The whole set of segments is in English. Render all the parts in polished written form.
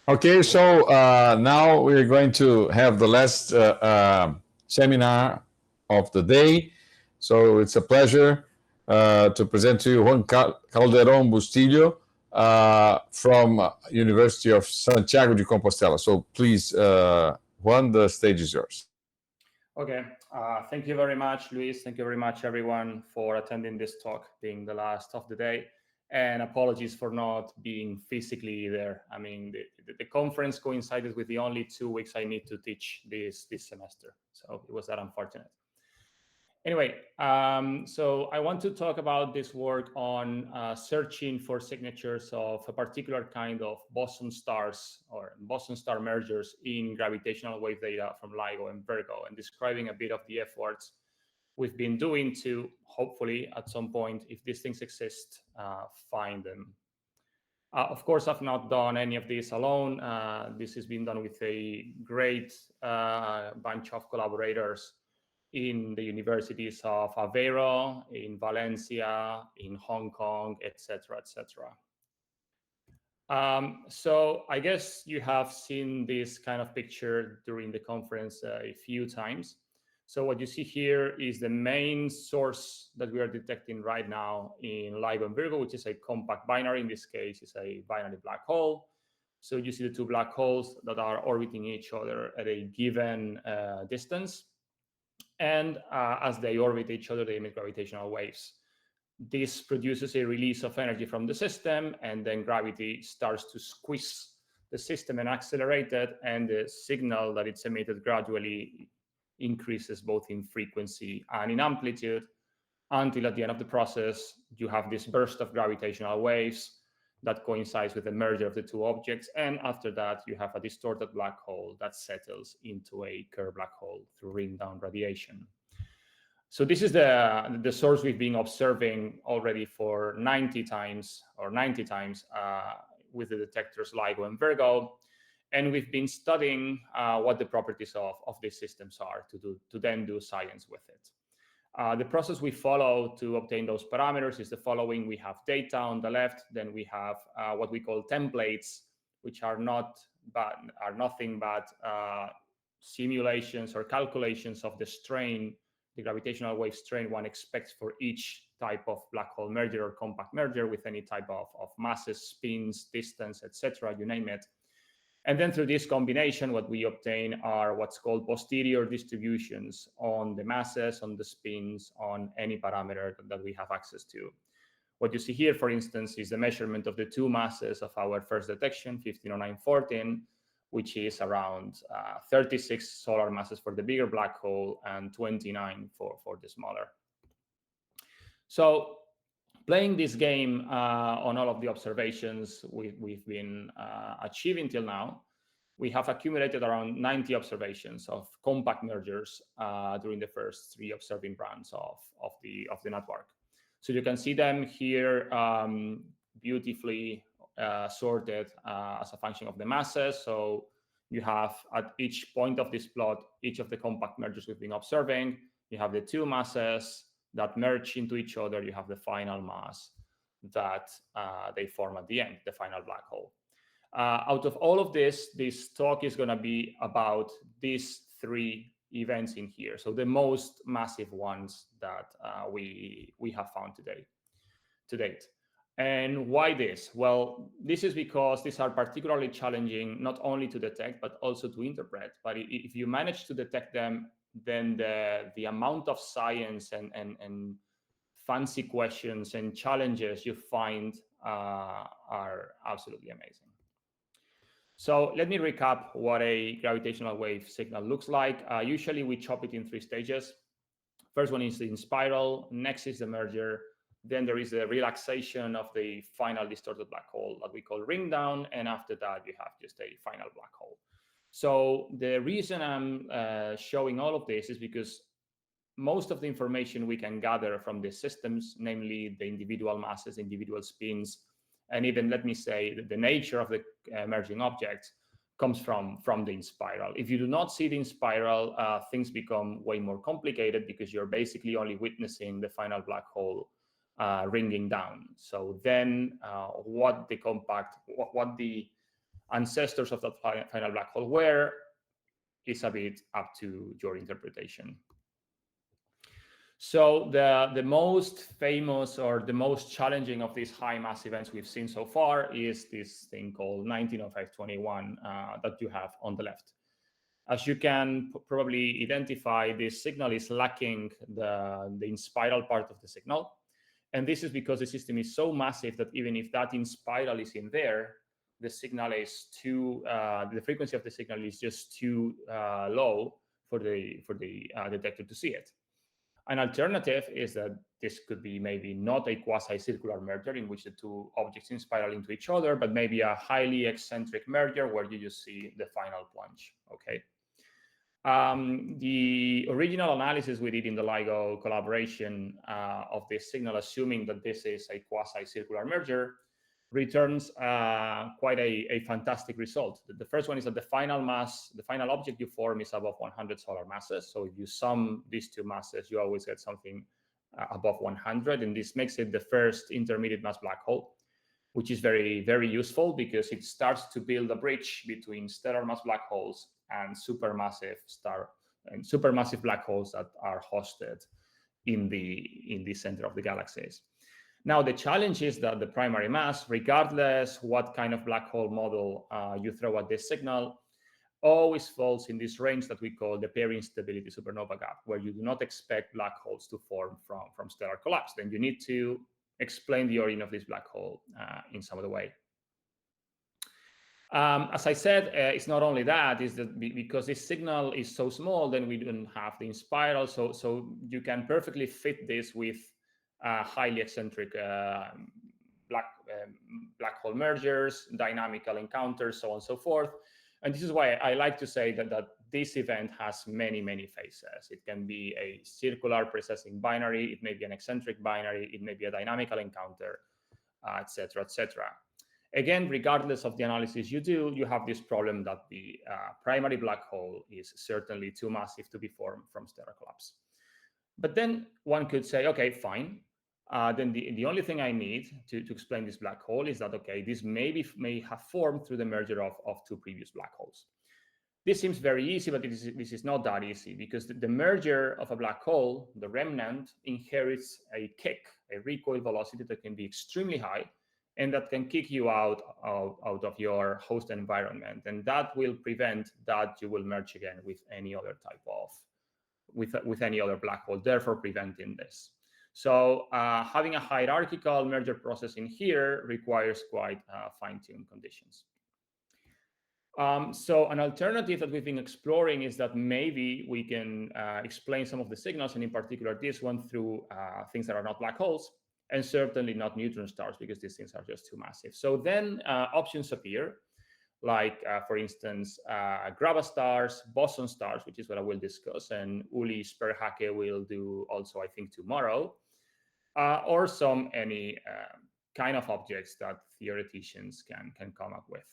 Okay, so now we're going to have the last seminar of the day. So it's a pleasure to present to you Juan Calderon Bustillo from University of Santiago de Compostela. So please, Juan, the stage is yours. Okay, thank you very much, Luis. Thank you very much, everyone, for attending this talk, being the last of the day. And apologies for not being physically there. I mean, the conference coincided with the only 2 weeks I need to teach this semester. So it was that unfortunate. Anyway, so I want to talk about this work on searching for signatures of a particular kind of boson stars or boson star mergers in gravitational wave data from LIGO and Virgo, and describing a bit of the efforts we've been doing to hopefully at some point, if these things exist, find them. Of course, I've not done any of this alone. This has been done with a great bunch of collaborators in the universities of Aveiro, in Valencia, in Hong Kong, etc., etc. So I guess you have seen this kind of picture during the conference a few times. So what you see here is the main source that we are detecting right now in LIGO and Virgo, which is a compact binary. In this case, it's a binary black hole. So you see the two black holes that are orbiting each other at a given distance. And as they orbit each other, they emit gravitational waves. This produces a release of energy from the system, and then gravity starts to squeeze the system and accelerate it, and the signal that it's emitted gradually increases both in frequency and in amplitude, until at the end of the process, you have this burst of gravitational waves that coincides with the merger of the two objects. And after that, you have a distorted black hole that settles into a Kerr black hole through ring down radiation. So this is the source we've been observing already for 90 times with the detectors LIGO and Virgo. And we've been studying what the properties of these systems are to then do science with it. The process we follow to obtain those parameters is the following. We have data on the left, then we have what we call templates, which are nothing but simulations or calculations of the strain, the gravitational wave strain one expects for each type of black hole merger or compact merger with any type of masses, spins, distance, etc., you name it. And then through this combination, what we obtain are what's called posterior distributions on the masses, on the spins, on any parameter that we have access to. What you see here, for instance, is the measurement of the two masses of our first detection, 150914, which is around 36 solar masses for the bigger black hole and 29 for the smaller. So playing this game on all of the observations we've been achieving till now, we have accumulated around 90 observations of compact mergers during the first 3 observing runs of the network. So you can see them here beautifully sorted as a function of the masses. So you have at each point of this plot, each of the compact mergers we've been observing, you have the two masses that merge into each other, you have the final mass that they form at the end, the final black hole. Out of all of this talk is going to be about these 3 events in here. So the most massive ones that we have found to date. And why this? Well, this is because these are particularly challenging not only to detect, but also to interpret. But if you manage to detect them, then the amount of science and fancy questions and challenges you find are absolutely amazing. So let me recap what a gravitational wave signal looks like. Usually we chop it in 3 stages. First one is in spiral, next is the merger, then there is the relaxation of the final distorted black hole that we call ring down, and after that you have just a final black hole. So the reason I'm showing all of this is because most of the information we can gather from the systems, namely the individual masses, individual spins, and even, let me say, the nature of the emerging objects, comes from the in-spiral. If you do not see the in-spiral, things become way more complicated because you're basically only witnessing the final black hole ringing down. So then what the ancestors of that final black hole were is a bit up to your interpretation. So the most famous or the most challenging of these high mass events we've seen so far is this thing called 190521 that you have on the left. As you can probably identify, this signal is lacking the inspiral part of the signal. And this is because the system is so massive that even if that inspiral is in there, the signal is too, the frequency of the signal is just too low for the detector to see it. An alternative is that this could be maybe not a quasi-circular merger in which the two objects spiral into each other, but maybe a highly eccentric merger where you just see the final plunge, okay? The original analysis we did in the LIGO collaboration of this signal, assuming that this is a quasi-circular merger, returns quite a fantastic result. The first one is that the final mass, the final object you form is above 100 solar masses. So if you sum these two masses, you always get something above 100. And this makes it the first intermediate mass black hole, which is very, very useful because it starts to build a bridge between stellar mass black holes and supermassive black holes that are hosted in the center of the galaxies. Now, the challenge is that the primary mass, regardless what kind of black hole model you throw at this signal, always falls in this range that we call the pairing stability supernova gap, where you do not expect black holes to form from stellar collapse. Then you need to explain the origin of this black hole in some other way. As I said, it's not only that, is that because this signal is so small, then we don't have the inspiral. So you can perfectly fit this with highly eccentric black hole mergers, dynamical encounters, so on and so forth. And this is why I like to say that this event has many, many phases. It can be a circular precessing binary, it may be an eccentric binary, it may be a dynamical encounter, et cetera, et cetera. Again, regardless of the analysis you do, you have this problem that the primary black hole is certainly too massive to be formed from stellar collapse. But then one could say, okay, fine. Then the only thing I need to explain this black hole is that, okay, this may have formed through the merger of two previous black holes. This seems very easy, but this is not that easy because the merger of a black hole, the remnant, inherits a kick, a recoil velocity that can be extremely high, and that can kick you out of your host environment. And that will prevent that you will merge again with any other type of, with any other black hole, therefore preventing this. So having a hierarchical merger process in here requires quite fine-tuned conditions. So an alternative that we've been exploring is that maybe we can explain some of the signals, and in particular this one, through things that are not black holes, and certainly not neutron stars, because these things are just too massive. So then options appear, like, for instance, gravastars, boson-stars, which is what I will discuss, and Uli Sperhake will do also, I think, tomorrow, or any kind of objects that theoreticians can come up with.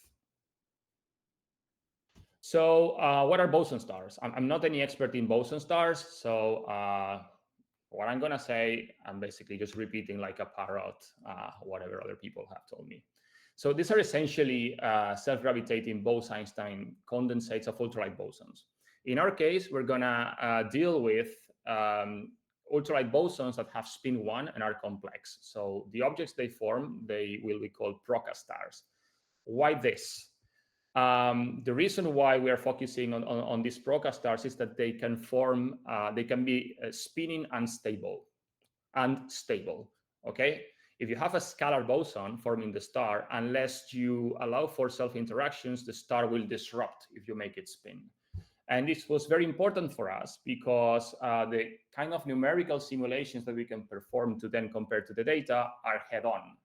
So what are boson-stars? I'm not any expert in boson-stars, so what I'm going to say, I'm basically just repeating like a parrot, whatever other people have told me. So these are essentially self-gravitating Bose-Einstein condensates of ultralight bosons. In our case, we're going to deal with ultralight bosons that have spin 1 and are complex. So the objects they form, they will be called procastars. Why this? The reason why we are focusing on these procastars is that they can form, they can be spinning unstable, okay? If you have a scalar boson forming the star, unless you allow for self-interactions, the star will disrupt if you make it spin. And this was very important for us because the kind of numerical simulations that we can perform to then compare to the data are head-on.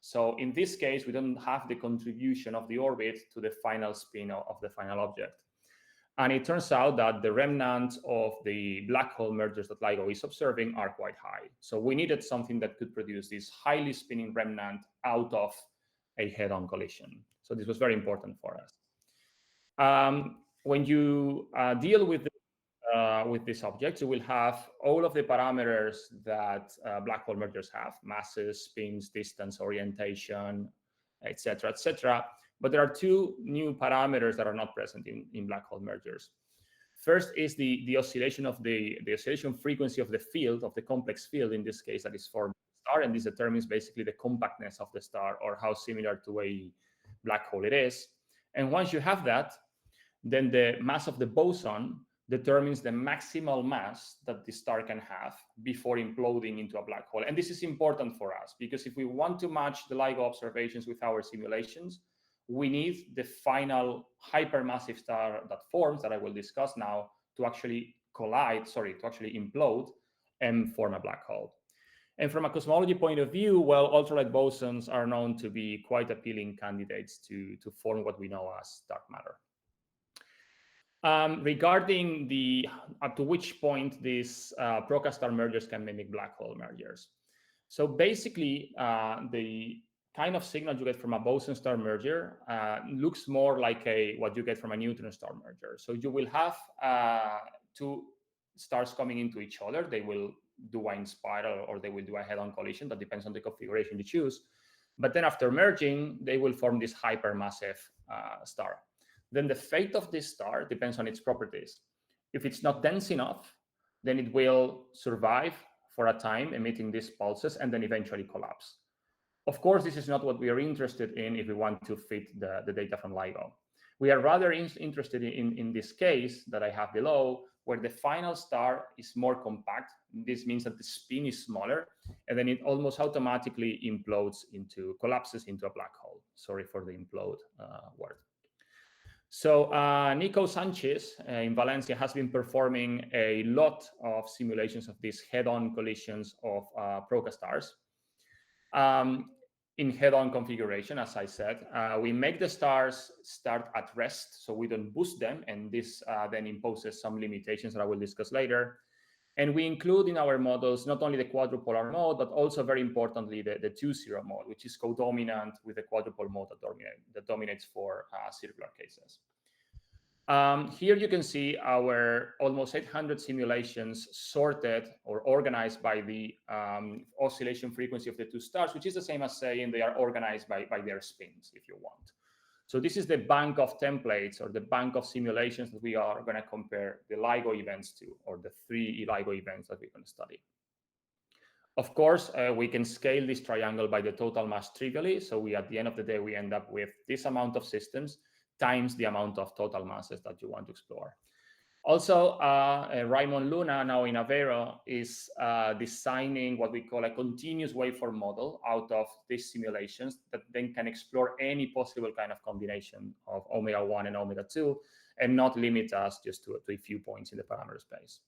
So in this case, we don't have the contribution of the orbit to the final spin of the final object. And it turns out that the remnants of the black hole mergers that LIGO is observing are quite high. So we needed something that could produce this highly spinning remnant out of a head-on collision. So this was very important for us. When you deal with this object, you will have all of the parameters that black hole mergers have: masses, spins, distance, orientation, etc., etc. But there are two new parameters that are not present in black hole mergers. First is the oscillation of the oscillation frequency of the field, of the complex field, in this case, that is formed by the star. And this determines basically the compactness of the star, or how similar to a black hole it is. And once you have that, then the mass of the boson determines the maximal mass that the star can have before imploding into a black hole. And this is important for us, because if we want to match the LIGO observations with our simulations, we need the final hypermassive star that forms, that I will discuss now, to actually implode and form a black hole. And from a cosmology point of view, well, ultralight bosons are known to be quite appealing candidates to form what we know as dark matter. Regarding the up to which point these Procastar mergers can mimic black hole mergers. So basically, the kind of signal you get from a boson-star merger looks more like what you get from a neutron star merger. So you will have two stars coming into each other. They will do a spiral, or they will do a head-on collision. That depends on the configuration you choose. But then after merging, they will form this hypermassive star. Then the fate of this star depends on its properties. If it's not dense enough, then it will survive for a time, emitting these pulses, and then eventually collapse. Of course, this is not what we are interested in if we want to fit the data from LIGO. We are rather interested in this case that I have below, where the final star is more compact. This means that the spin is smaller, and then it almost automatically collapses into a black hole. Sorry for the implode word. So Nico Sanchez in Valencia has been performing a lot of simulations of these head-on collisions of Procastars. In head-on configuration, as I said, we make the stars start at rest, so we don't boost them, and this then imposes some limitations that I will discuss later. And we include in our models not only the quadrupolar mode, but also, very importantly, the 2-0 mode, which is codominant with the quadrupole mode that dominates for circular cases. Here you can see our almost 800 simulations sorted or organized by the oscillation frequency of the two stars, which is the same as saying they are organized by their spins, if you want. So this is the bank of templates, or the bank of simulations that we are going to compare the LIGO events to, or the 3 LIGO events that we're going to study. Of course, we can scale this triangle by the total mass trivially. So at the end of the day, we end up with this amount of systems times the amount of total masses that you want to explore. Also, Raimon Luna, now in Aveiro, is designing what we call a continuous waveform model out of these simulations that then can explore any possible kind of combination of omega-1 and omega-2 and not limit us just to a few points in the parameter space.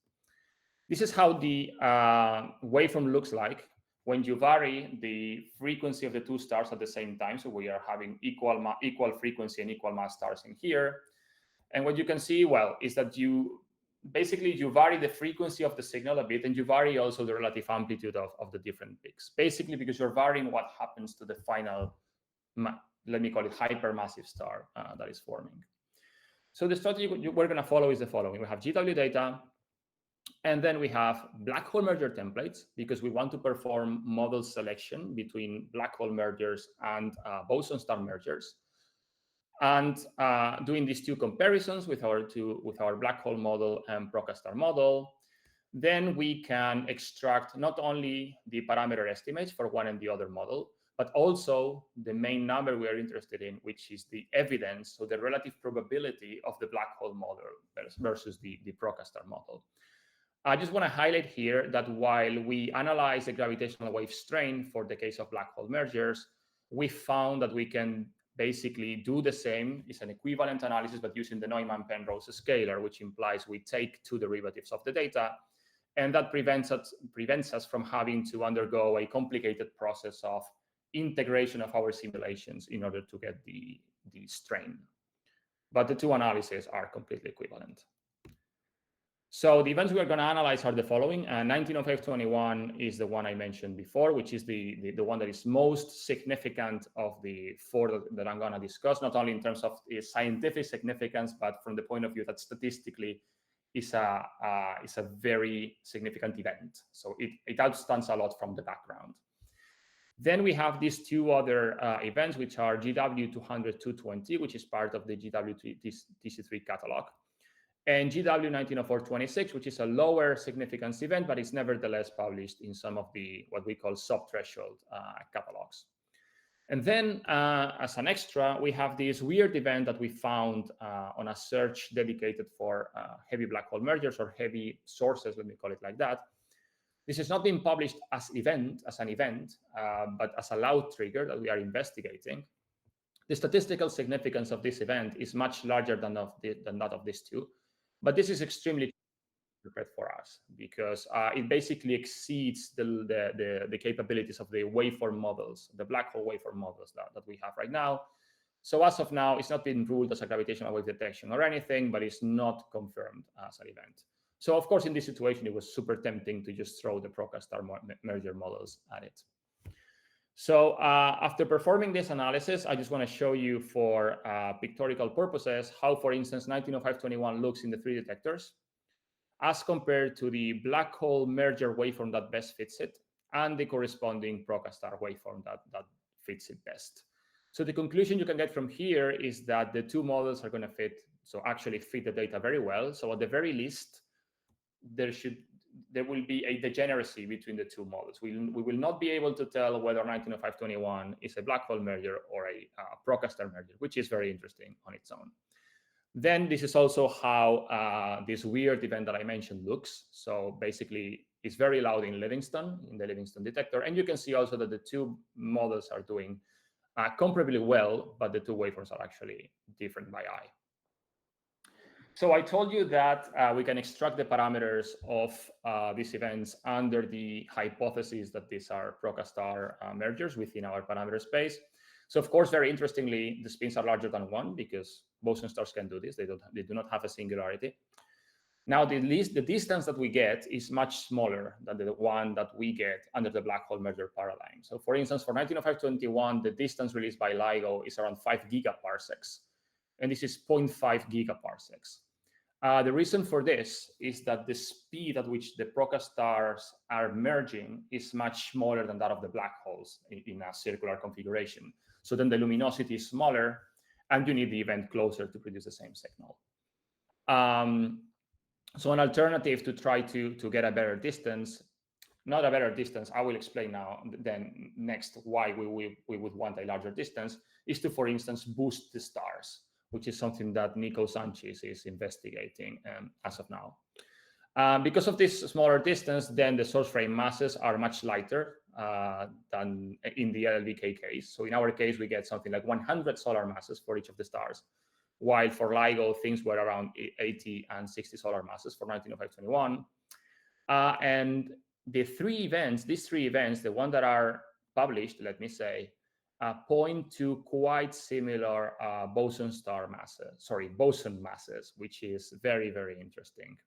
This is how the waveform looks like when you vary the frequency of the two stars at the same time. So we are having equal frequency and equal mass stars in here. And what you can see, well, is that you vary the frequency of the signal a bit, and you vary also the relative amplitude of the different peaks, basically because you're varying what happens to the final, let me call it, hypermassive star that is forming. So the strategy we're going to follow is the following. We have GW data, and then we have black hole merger templates, because we want to perform model selection between black hole mergers and boson-star mergers. And doing these two comparisons with our black hole model and Procastar model, then we can extract not only the parameter estimates for one and the other model, but also the main number we are interested in, which is the evidence, so the relative probability of the black hole model versus the Procastar model. I just want to highlight here that while we analyze the gravitational wave strain for the case of black hole mergers, we found that we can basically do the same. It's an equivalent analysis, but using the Neumann-Penrose scalar, which implies we take two derivatives of the data, and that prevents us from having to undergo a complicated process of integration of our simulations in order to get the strain. But the two analyses are completely equivalent. So the events we are going to analyze are the following. 190521 is the one I mentioned before, which is the one that is most significant of the 4 that I'm going to discuss, not only in terms of its scientific significance, but from the point of view that statistically is a very significant event. So it outstands a lot from the background. Then we have these two other events, which are GW200-220, which is part of the GW-TC3 catalog, and GW190426, which is a lower significance event, but it's nevertheless published in some of the what we call sub-threshold catalogs. And then as an extra, we have this weird event that we found on a search dedicated for heavy black hole mergers or heavy sources, let me call it like that. This has not been published as an event, but as a loud trigger that we are investigating. The statistical significance of this event is much larger than that of these two, but this is extremely for us because it basically exceeds the capabilities of the waveform models, the black hole waveform models that we have right now. So as of now, it's not been ruled as a gravitational wave detection or anything, but it's not confirmed as an event. So of course, in this situation, it was super tempting to just throw the ProCastar merger models at it. So after performing this analysis, I just want to show you for pictorial purposes how, for instance, 190521 looks in the three detectors as compared to the black hole merger waveform that best fits it and the corresponding ProCastar waveform that fits it best. So the conclusion you can get from here is that the two models are going to actually fit the data very well. So at the very least, there will be a degeneracy between the two models. We will not be able to tell whether 190521 is a black hole merger or a ProCastar merger, which is very interesting on its own. Then this is also how this weird event that I mentioned looks. So basically, it's very loud in the Livingston detector. And you can see also that the two models are doing comparably well, but the two waveforms are actually different by eye. So I told you that we can extract the parameters of these events under the hypothesis that these are ProCastar mergers within our parameter space. So of course, very interestingly, the spins are larger than 1 because boson stars can do this. They do not have a singularity. Now, the distance that we get is much smaller than the one that we get under the black hole merger paradigm. So for instance, for 190521, the distance released by LIGO is around 5 gigaparsecs. And this is 0.5 gigaparsecs. The reason for this is that the speed at which the ProCastars are merging is much smaller than that of the black holes in a circular configuration. So then the luminosity is smaller, and you need the event closer to produce the same signal. So an alternative to try to get a better distance, not a better distance, I will explain now then next why we would want a larger distance, is to, for instance, boost the stars, which is something that Nico Sanchez is investigating as of now. Because of this smaller distance, then the source frame masses are much lighter than in the LLVK case. So in our case, we get something like 100 solar masses for each of the stars, while for LIGO, things were around 80 and 60 solar masses for 190521. And these three events, the ones that are published, let me say, point to quite similar boson masses, which is very, very interesting.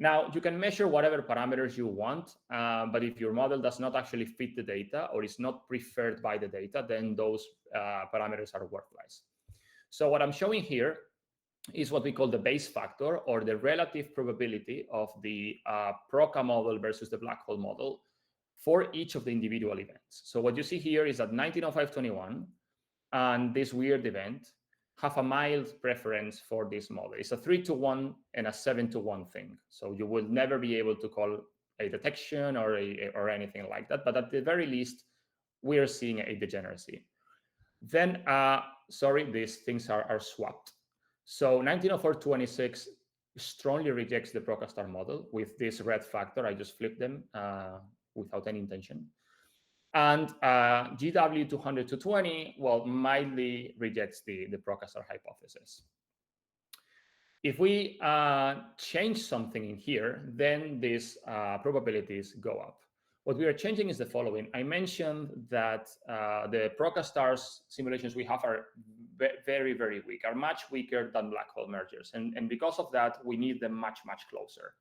Now, you can measure whatever parameters you want, but if your model does not actually fit the data or is not preferred by the data, then those parameters are worthless. So what I'm showing here is what we call the base factor, or the relative probability of the PROCA model versus the black hole model for each of the individual events. So what you see here is that 190521 and this weird event have a mild preference for this model. It's a 3-to-1 and a 7-to-1 thing. So you will never be able to call a detection or anything like that. But at the very least, we are seeing a degeneracy. Then, sorry, these things are swapped. So 190426 strongly rejects the ProCastar model with this red factor. I just flipped them without any intention. And GW200-220, well, mildly rejects the ProCastar hypothesis. If we change something in here, then these probabilities go up. What we are changing is the following. I mentioned that the ProCastars simulations we have are very, very weak, are much weaker than black hole mergers. And because of that, we need them much, much closer.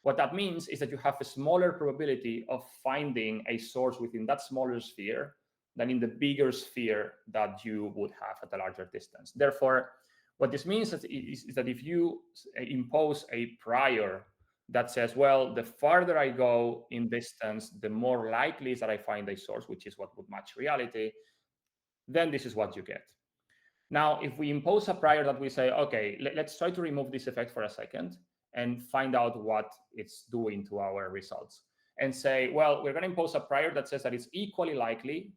What that means is that you have a smaller probability of finding a source within that smaller sphere than in the bigger sphere that you would have at a larger distance. Therefore, what this means is that if you impose a prior that says, well, the farther I go in distance, the more likely is that I find a source, which is what would match reality. Then this is what you get. Now, if we impose a prior that we say, okay, let's try to remove this effect for a second and find out what it's doing to our results. And say, well, we're going to impose a prior that says that it's equally likely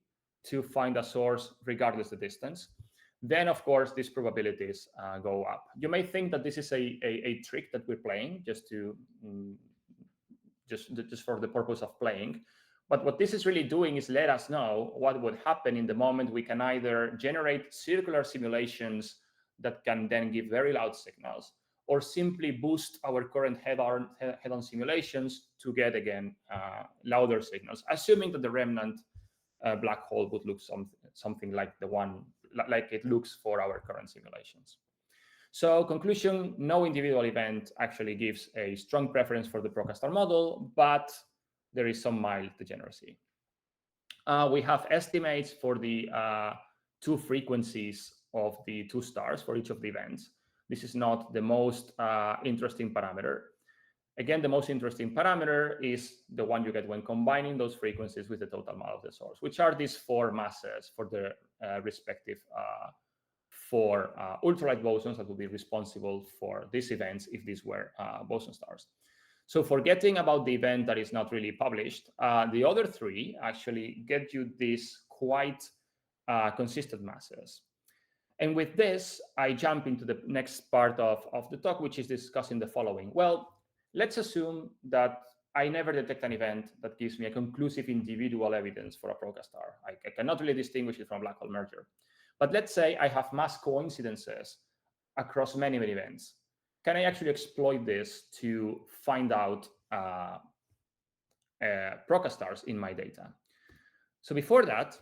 to find a source regardless of the distance. Then, of course, these probabilities go up. You may think that this is a trick that we're playing just to just for the purpose of playing. But what this is really doing is let us know what would happen in the moment we can either generate circular simulations that can then give very loud signals, or simply boost our current head-on simulations to get, again, louder signals, assuming that the remnant black hole would look something like the one like it looks for our current simulations. So conclusion, no individual event actually gives a strong preference for the Procastar model, but there is some mild degeneracy. We have estimates for the two frequencies of the two stars for each of the events. This is not the most interesting parameter. Again, the most interesting parameter is the one you get when combining those frequencies with the total mass of the source, which are these four masses for the respective four ultralight bosons that would be responsible for these events if these were boson stars. So forgetting about the event that is not really published, the other three actually get you these quite consistent masses. And with this, I jump into the next part of the talk, which is discussing the following. Well, let's assume that I never detect an event that gives me a conclusive individual evidence for a Procastar. I cannot really distinguish it from a black hole merger. But let's say I have mass coincidences across many, many events. Can I actually exploit this to find out Procastars in my data? So before that,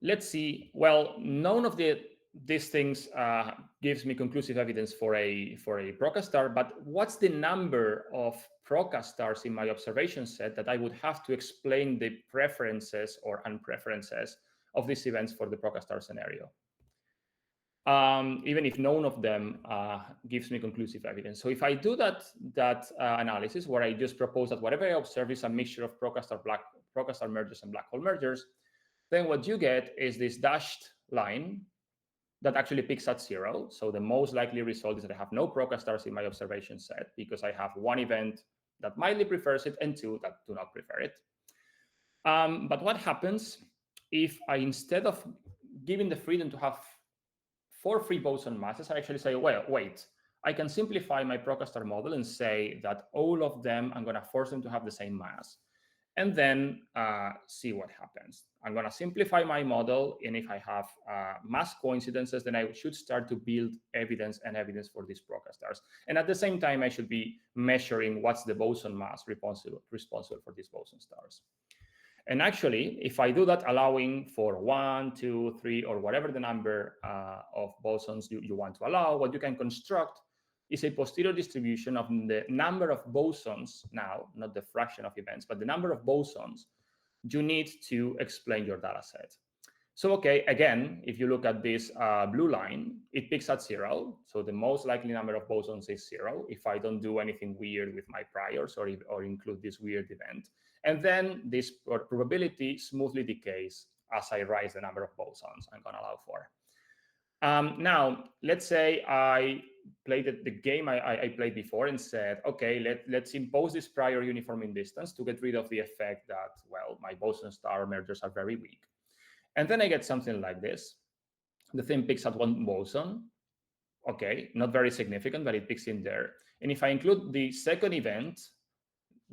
let's see, well, none of these things gives me conclusive evidence for a Procastar, but what's the number of Procastars in my observation set that I would have to explain the preferences or unpreferences of these events for the Procastar scenario? Even if none of them gives me conclusive evidence. So if I do that analysis where I just propose that whatever I observe is a mixture of Procastar mergers and black hole mergers, then what you get is this dashed line that actually picks at 0. So the most likely result is that I have no Procastars in my observation set because I have one event that mildly prefers it and two that do not prefer it. But what happens if I, instead of giving the freedom to have 4 free boson masses, I actually say, well, wait, I can simplify my Procastar model and say that all of them, I'm going to force them to have the same mass, and then see what happens. I'm going to simplify my model, and if I have mass coincidences, then I should start to build evidence for these Procastars. And at the same time, I should be measuring what's the boson mass responsible for these boson stars. And actually, if I do that, allowing for 1, 2, 3, or whatever the number of bosons you want to allow, what you can construct is a posterior distribution of the number of bosons, now, not the fraction of events, but the number of bosons you need to explain your data set. So, okay, again, if you look at this blue line, it picks at 0. So the most likely number of bosons is 0 if I don't do anything weird with my priors or include this weird event. And then this probability smoothly decays as I rise the number of bosons I'm going to allow for. Now, let's say I played the game I played before and said, okay, let's impose this prior uniform in distance to get rid of the effect that, well, my boson-star mergers are very weak. And then I get something like this. The thing picks at 1 boson. Okay, not very significant, but it picks in there. And if I include the second event,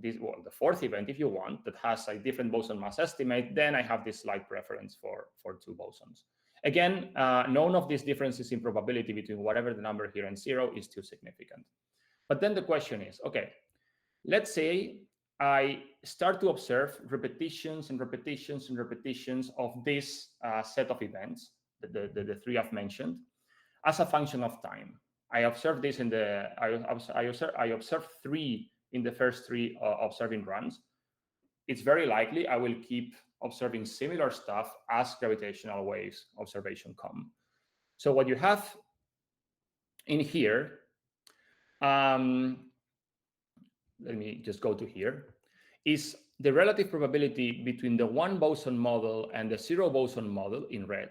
the 4th event, if you want, that has a different boson mass estimate, then I have this slight preference for 2 bosons. Again, none of these differences in probability between whatever the number here and 0 is too significant. But then the question is, okay, let's say I start to observe repetitions and repetitions and repetitions of this set of events, the 3 I've mentioned, as a function of time. I observe this in the, I observe 3 in the first 3 observing runs. It's very likely I will keep observing similar stuff as gravitational waves observation come. So what you have in here let me just go to here, is the relative probability between the one boson model and the zero boson model in red.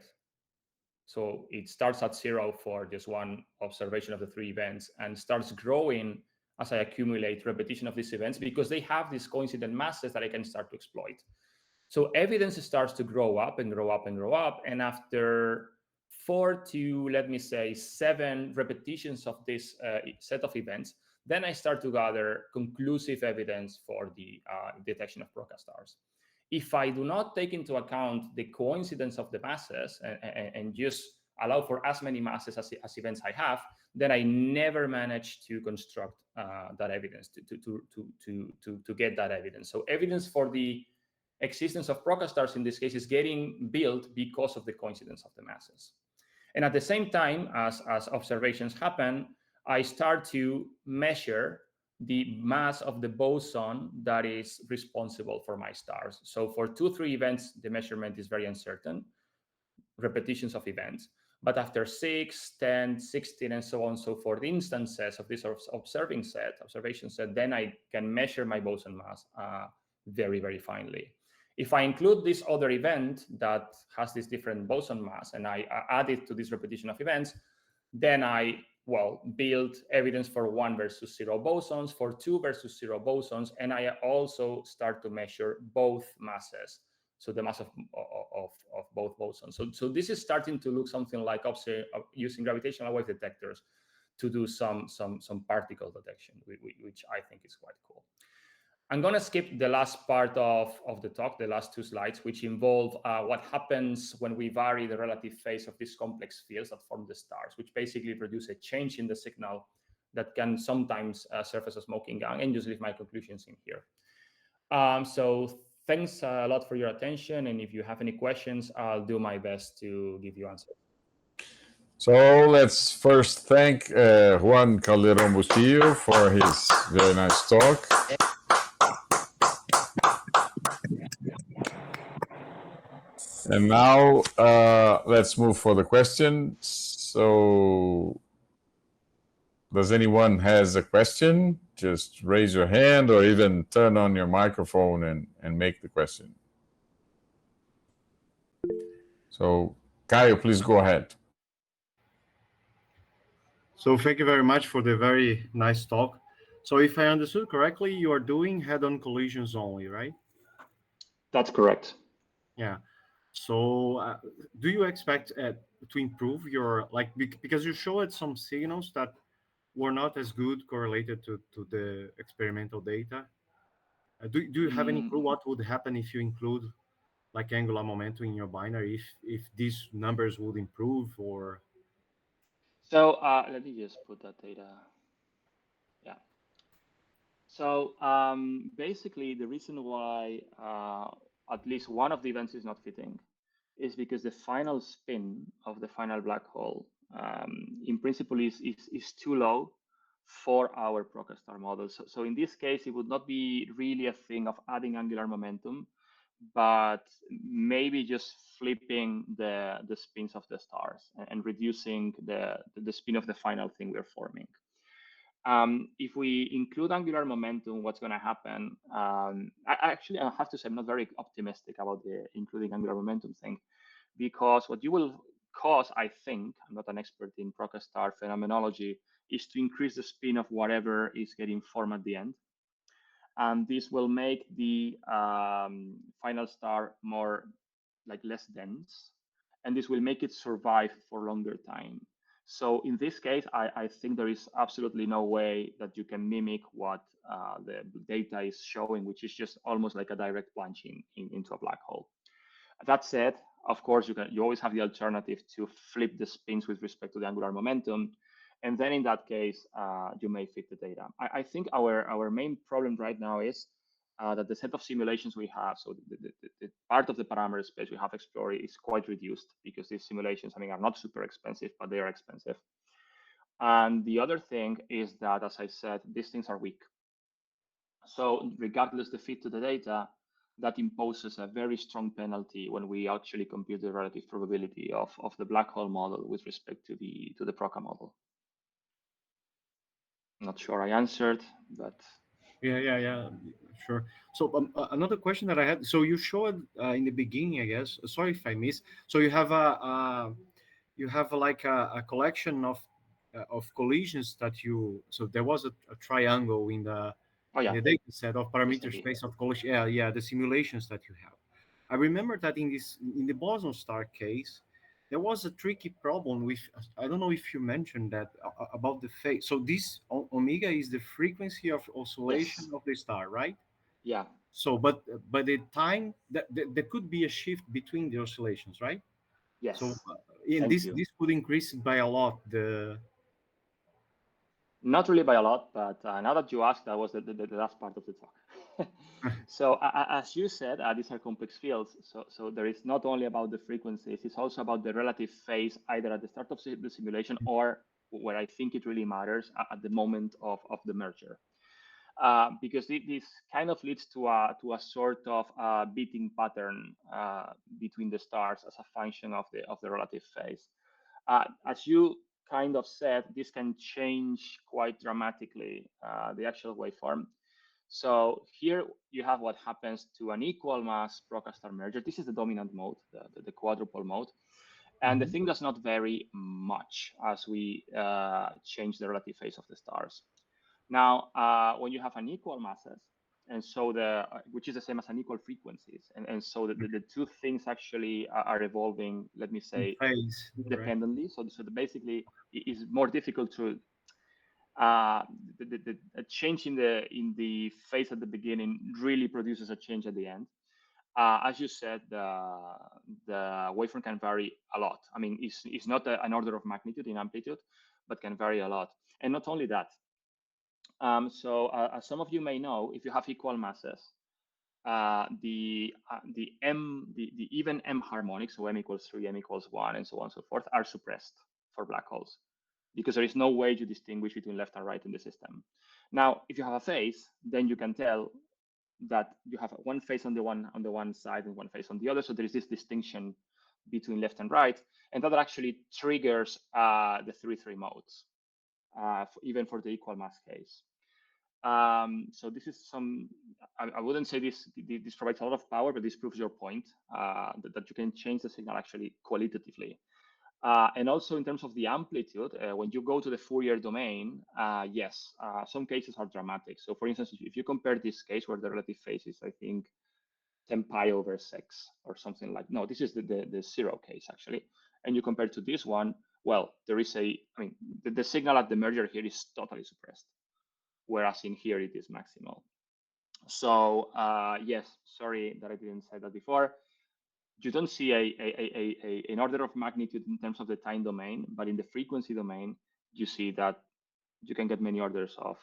So it starts at 0 for just one observation of the 3 events and starts growing as I accumulate repetition of these events, because they have these coincident masses that I can start to exploit. So evidence starts to grow up and grow up and grow up. And after 4 to, let me say, 7 repetitions of this set of events, then I start to gather conclusive evidence for the detection of procastars. If I do not take into account the coincidence of the masses and just allow for as many masses as events I have, then I never manage to construct that evidence, to get that evidence. So evidence for the existence of procastars in this case is getting built because of the coincidence of the masses. And at the same time, as observations happen, I start to measure the mass of the boson that is responsible for my stars. So for 2, 3 events, the measurement is very uncertain, repetitions of events. But after 6, 10, 16, and so on, so forth instances of this observation set, then I can measure my boson mass very, very finely. If I include this other event that has this different boson mass and I add it to this repetition of events, then I, well, build evidence for 1 versus 0 bosons, for 2 versus 0 bosons, and I also start to measure both masses. So the mass of both bosons. So this is starting to look something like using gravitational wave detectors to do some particle detection, which I think is quite cool. I'm going to skip the last part of the talk, the last 2 slides, which involve what happens when we vary the relative phase of these complex fields that form the stars, which basically produce a change in the signal that can sometimes serve as a smoking gun, and just leave my conclusions in here. So thanks a lot for your attention, and if you have any questions, I'll do my best to give you answers. So let's first thank Juan Bustillo for his very nice talk. And now let's move for the question. So does anyone has a question? Just raise your hand or even turn on your microphone and make the question. So Caio, please go ahead. So thank you very much for the very nice talk. So if I understood correctly, you are doing head-on collisions only, right? That's correct. Yeah. So do you expect to improve your, like, because you showed some signals that were not as good correlated to the experimental data? Do you have any clue what would happen if you include like angular momentum in your binary, if these numbers would improve? Or so let me just put that data. Yeah. So basically, the reason why at least one of the events is not fitting is because the final spin of the final black hole, in principle, is too low for our procastar model. So in this case, it would not be really a thing of adding angular momentum, but maybe just flipping the spins of the stars and reducing the spin of the final thing we're forming. If we include angular momentum, what's going to happen? I have to say I'm not very optimistic about the including angular momentum thing, because what you will cause, I think, I'm not an expert in procastar phenomenology, is to increase the spin of whatever is getting formed at the end. And this will make the final star more, like, less dense, and this will make it survive for longer time. So in this case, I think there is absolutely no way that you can mimic what the data is showing, which is just almost like a direct plunge into a black hole. That said, of course, you always have the alternative to flip the spins with respect to the angular momentum. And then in that case, you may fit the data. I think our main problem right now is that the set of simulations we have, so the part of the parameter space we have explored is quite reduced, because these simulations, I mean, are not super expensive, but they are expensive. And the other thing is that, as I said, these things are weak. So regardless the fit to the data, that imposes a very strong penalty when we actually compute the relative probability of the black hole model with respect to the Proca model. Not sure I answered, but Yeah. Sure. So another question that I had. So you showed in the beginning, I guess. Sorry if I missed. So you have like a collection of collisions that you. So there was a triangle Oh in yeah, the data set of parameter yesterday. space of collision. Yeah. The simulations that you have. I remember that in the boson star case, there was a tricky problem with. I don't know if you mentioned that about the phase. So this omega is the frequency of oscillation Yes. of the star, right? Yeah. So, but the time that there could be a shift between the oscillations, right? So, Yes. and Thank this you. this could increase by a lot. The Not really by a lot, but now that you asked, that was the last part of the talk. So as you said, these are complex fields. So there is not only about the frequencies, it's also about the relative phase, either at the start of the simulation or where I think it really matters at the moment of the merger. Because this kind of leads to a sort of beating pattern between the stars as a function of the relative phase. As you kind of said, this can change quite dramatically the actual waveform. So here you have what happens to an equal mass Procastar merger. This is the dominant mode, the quadruple mode. And the Mhm. thing does not vary much as we change the relative phase of the stars. Now, when you have unequal masses, and so which is the same as unequal frequencies, and so the two things actually are evolving, let me In say, phase, right? independently. So basically, it is more difficult to the change in the phase at the beginning really produces a change at the end. As you said, the waveform can vary a lot. I mean, it's not an order of magnitude in amplitude, but can vary a lot. And not only that, as some of you may know, if you have equal masses, the even m harmonics, so m equals 3, m equals 1, and so on and so forth, are suppressed for black holes because there is no way to distinguish between left and right in the system. Now, if you have a phase, then you can tell that you have one phase on the one side and one phase on the other. So there is this distinction between left and right, and that actually triggers the 3-3 modes, even for the equal mass case. So this is I wouldn't say this provides a lot of power, but this proves your point that you can change the signal actually qualitatively. And also in terms of the amplitude, when you go to the Fourier domain, yes, some cases are dramatic. So for instance, if you compare this case where the relative phase is, I think, 10 pi over 6 or something like, no, this is the zero case actually. And you compare to this one, well, there is the signal at the merger here is totally suppressed, whereas in here it is maximal. So yes, sorry that I didn't say that before. You don't see an order of magnitude in terms of the time domain, but in the frequency domain, you see that you can get many orders of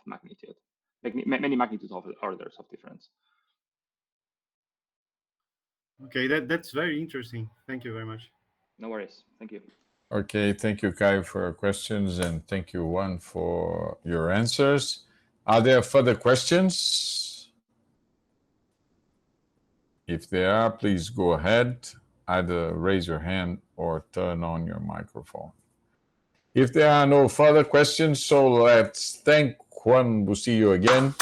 magnitude, many magnitudes of orders of difference. Okay, that's very interesting. Thank you very much. No worries. Thank you. Okay, thank you, Kai, for your questions, and thank you, Juan, for your answers. Are there further questions? If there are, please go ahead. Either raise your hand or turn on your microphone. If there are no further questions, so let's thank Juan Bustillo again